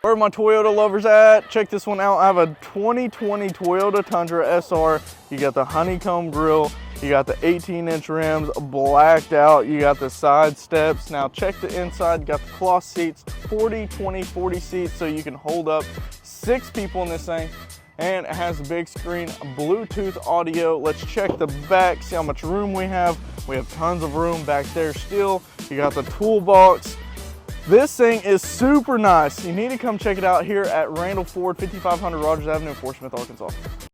Where are my Toyota lovers at? Check this one out. I have a 2020 Toyota Tundra SR. You got the honeycomb grille. You got the 18-inch rims blacked out. You got the side steps. Now check the inside. You got the cloth seats, 40, 20, 40 seats, so you can hold up 6 people in this thing. And it has a big screen, Bluetooth audio. Let's check the back, see how much room we have. We have tons of room back there still. You got the toolbox. This thing is super nice. You need to come check it out here at Randall Ford, 5500 Rogers Avenue, Fort Smith, Arkansas.